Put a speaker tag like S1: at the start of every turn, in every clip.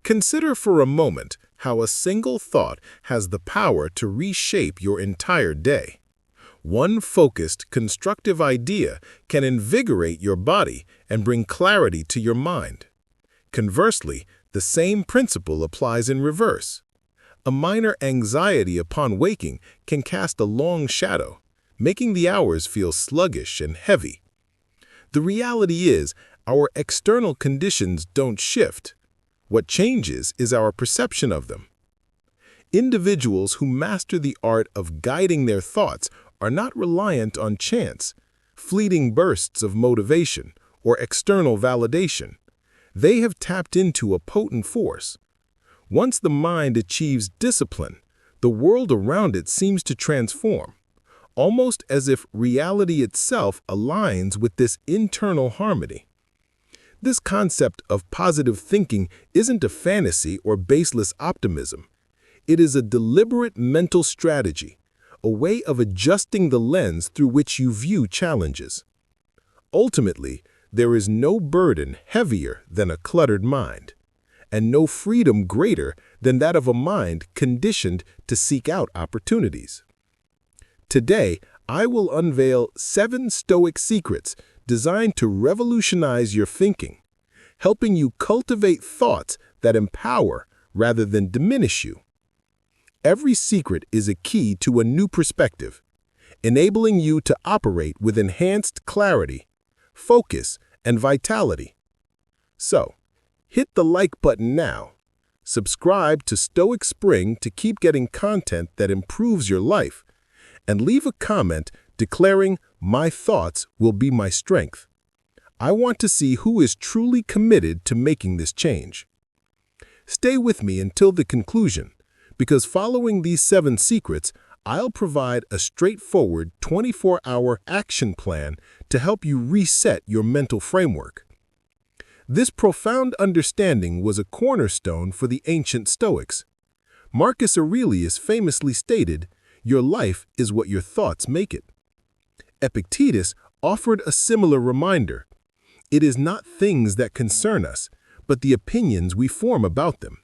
S1: Consider for a moment how a single thought has the power to reshape your entire day. One focused, constructive idea can invigorate your body and bring clarity to your mind. Conversely, the same principle applies in reverse. A minor anxiety upon waking can cast a long shadow, making the hours feel sluggish and heavy. The reality is, our external conditions don't shift. What changes is our perception of them. Individuals who master the art of guiding their thoughts are not reliant on chance, fleeting bursts of motivation, or external validation. They have tapped into a potent force. Once the mind achieves discipline, the world around it seems to transform, almost as if reality itself aligns with this internal harmony. This concept of positive thinking isn't a fantasy or baseless optimism. It is a deliberate mental strategy, a way of adjusting the lens through which you view challenges. Ultimately, there is no burden heavier than a cluttered mind, and no freedom greater than that of a mind conditioned to seek out opportunities. Today, I will unveil 7 Stoic secrets designed to revolutionize your thinking, helping you cultivate thoughts that empower rather than diminish you. Every secret is a key to a new perspective, enabling you to operate with enhanced clarity, focus, and vitality. So, hit the like button now. Subscribe to Stoic Spring to keep getting content that improves your life, and leave a comment declaring, "My thoughts will be my strength." I want to see who is truly committed to making this change. Stay with me until the conclusion, because following these 7 secrets, I'll provide a straightforward 24-hour action plan to help you reset your mental framework. This profound understanding was a cornerstone for the ancient Stoics. Marcus Aurelius famously stated, "Your life is what your thoughts make it." Epictetus offered a similar reminder. It is not things that concern us, but the opinions we form about them.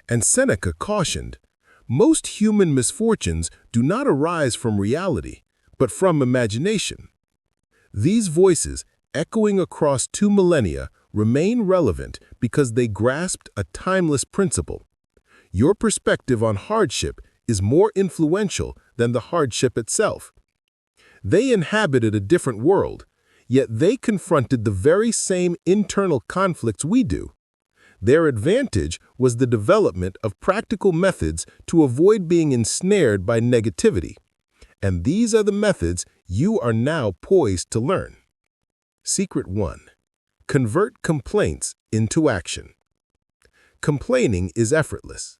S1: And Seneca cautioned, "Most human misfortunes do not arise from reality, but from imagination." These voices, echoing across 2 millennia, remain relevant because they grasped a timeless principle. Your perspective on hardship is more influential than the hardship itself. They inhabited a different world, yet they confronted the very same internal conflicts we do. Their advantage was the development of practical methods to avoid being ensnared by negativity. And these are the methods you are now poised to learn. Secret 1. Convert complaints into action. Complaining is effortless.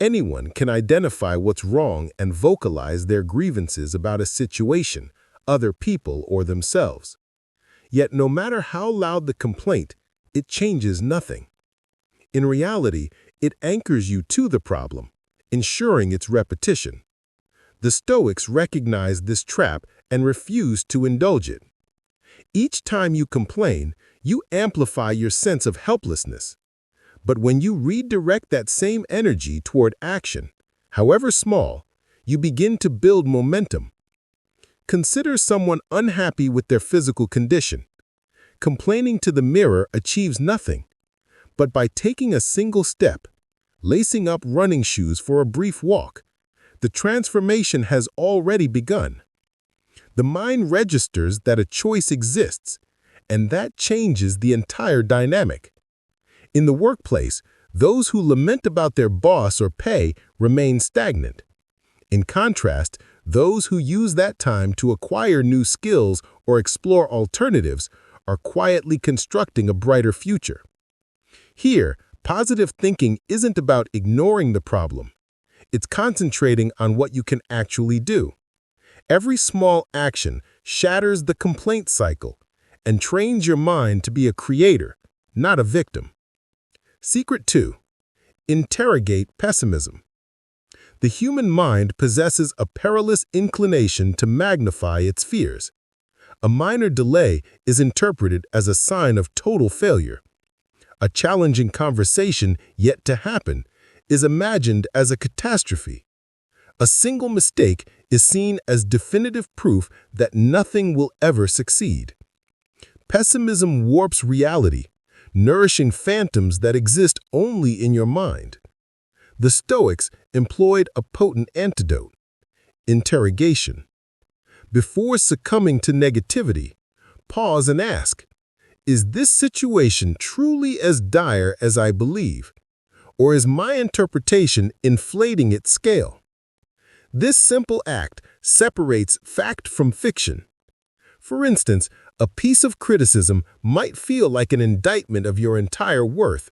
S1: Anyone can identify what's wrong and vocalize their grievances about a situation, other people, or themselves. Yet no matter how loud the complaint, it changes nothing. In reality, it anchors you to the problem, ensuring its repetition. The Stoics recognized this trap and refused to indulge it. Each time you complain, you amplify your sense of helplessness. But when you redirect that same energy toward action, however small, you begin to build momentum. Consider someone unhappy with their physical condition. Complaining to the mirror achieves nothing. But by taking a single step, lacing up running shoes for a brief walk, the transformation has already begun. The mind registers that a choice exists, and that changes the entire dynamic. In the workplace, those who lament about their boss or pay remain stagnant. In contrast, those who use that time to acquire new skills or explore alternatives are quietly constructing a brighter future. Here, positive thinking isn't about ignoring the problem. It's concentrating on what you can actually do. Every small action shatters the complaint cycle and trains your mind to be a creator, not a victim. Secret 2. Interrogate pessimism. The human mind possesses a perilous inclination to magnify its fears. A minor delay is interpreted as a sign of total failure. A challenging conversation yet to happen is imagined as a catastrophe. A single mistake is seen as definitive proof that nothing will ever succeed. Pessimism warps reality, nourishing phantoms that exist only in your mind. The Stoics employed a potent antidote: interrogation. Before succumbing to negativity, pause and ask, is this situation truly as dire as I believe, or is my interpretation inflating its scale? This simple act separates fact from fiction. For instance, a piece of criticism might feel like an indictment of your entire worth,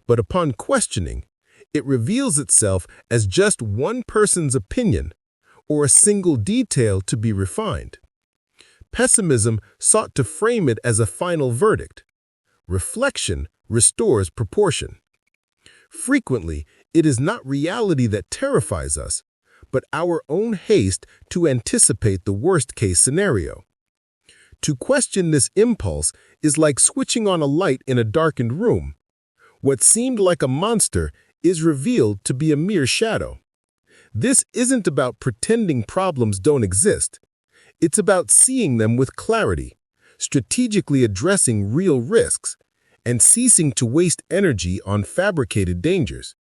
S1: but upon questioning, it reveals itself as just one person's opinion or a single detail to be refined. Pessimism sought to frame it as a final verdict. Reflection restores proportion. Frequently, it is not reality that terrifies us, but our own haste to anticipate the worst-case scenario. To question this impulse is like switching on a light in a darkened room. What seemed like a monster is revealed to be a mere shadow. This isn't about pretending problems don't exist. It's about seeing them with clarity, strategically addressing real risks, and ceasing to waste energy on fabricated dangers.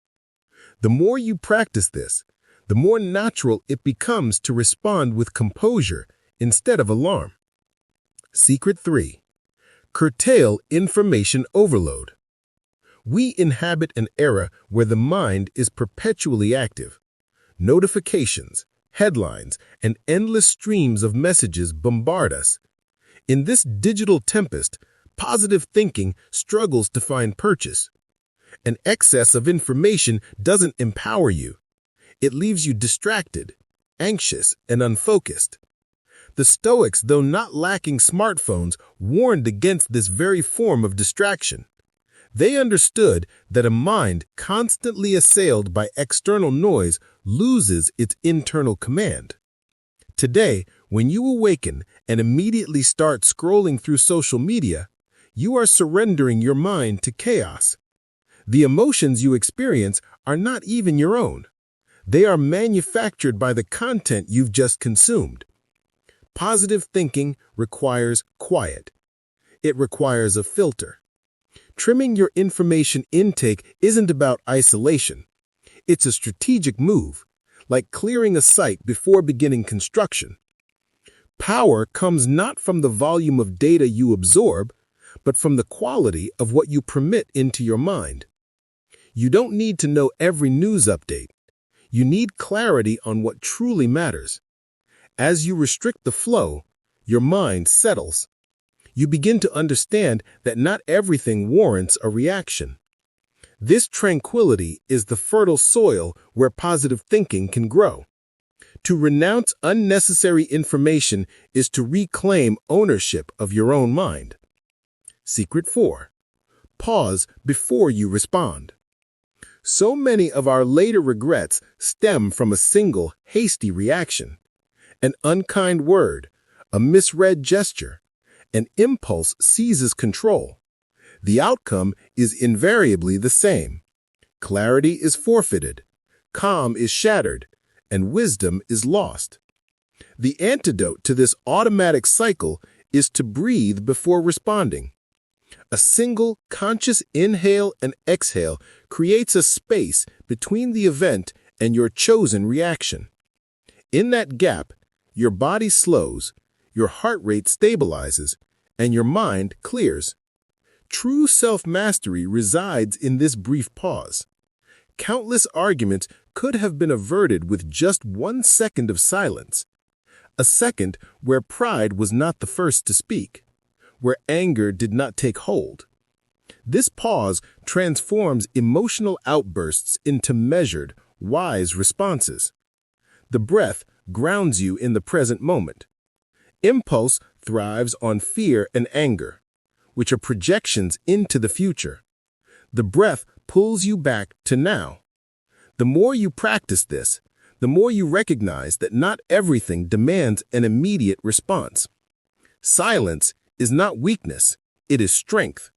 S1: The more you practice this, the more natural it becomes to respond with composure instead of alarm. Secret 3. Curtail information overload. We inhabit an era where the mind is perpetually active. Notifications, headlines, and endless streams of messages bombard us. In this digital tempest, positive thinking struggles to find purchase. An excess of information doesn't empower you. It leaves you distracted, anxious, and unfocused. The Stoics, though not lacking smartphones, warned against this very form of distraction. They understood that a mind constantly assailed by external noise loses its internal command. Today, when you awaken and immediately start scrolling through social media, you are surrendering your mind to chaos. The emotions you experience are not even your own. They are manufactured by the content you've just consumed. Positive thinking requires quiet. It requires a filter. Trimming your information intake isn't about isolation. It's a strategic move, like clearing a site before beginning construction. Power comes not from the volume of data you absorb, but from the quality of what you permit into your mind. You don't need to know every news update. You need clarity on what truly matters. As you restrict the flow, your mind settles. You begin to understand that not everything warrants a reaction. This tranquility is the fertile soil where positive thinking can grow. To renounce unnecessary information is to reclaim ownership of your own mind. Secret 4. Pause before you respond. So many of our later regrets stem from a single, hasty reaction. An unkind word, a misread gesture, an impulse seizes control. The outcome is invariably the same. Clarity is forfeited, calm is shattered, and wisdom is lost. The antidote to this automatic cycle is to breathe before responding. A single conscious inhale and exhale creates a space between the event and your chosen reaction. In that gap, your body slows, your heart rate stabilizes, and your mind clears. True self-mastery resides in this brief pause. Countless arguments could have been averted with just 1 second of silence. A second where pride was not the first to speak, where anger did not take hold. This pause transforms emotional outbursts into measured, wise responses. The breath grounds you in the present moment. Impulse thrives on fear and anger, which are projections into the future. The breath pulls you back to now. The more you practice this, the more you recognize that not everything demands an immediate response. Silence is not weakness, it is strength.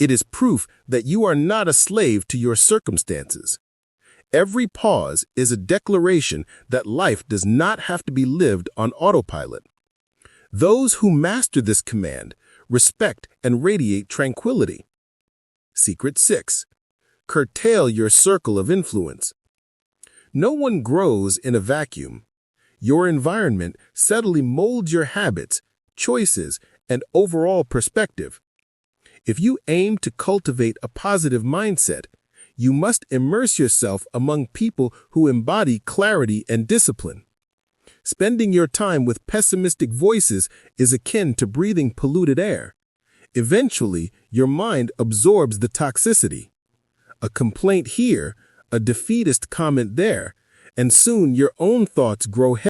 S1: It is proof that you are not a slave to your circumstances. Every pause is a declaration that life does not have to be lived on autopilot. Those who master this command respect and radiate tranquility. Secret 6. Curtail your circle of influence. No one grows in a vacuum. Your environment subtly molds your habits, choices, and overall perspective. If you aim to cultivate a positive mindset, you must immerse yourself among people who embody clarity and discipline. Spending your time with pessimistic voices is akin to breathing polluted air. Eventually, your mind absorbs the toxicity. A complaint here, a defeatist comment there, and soon your own thoughts grow heavy.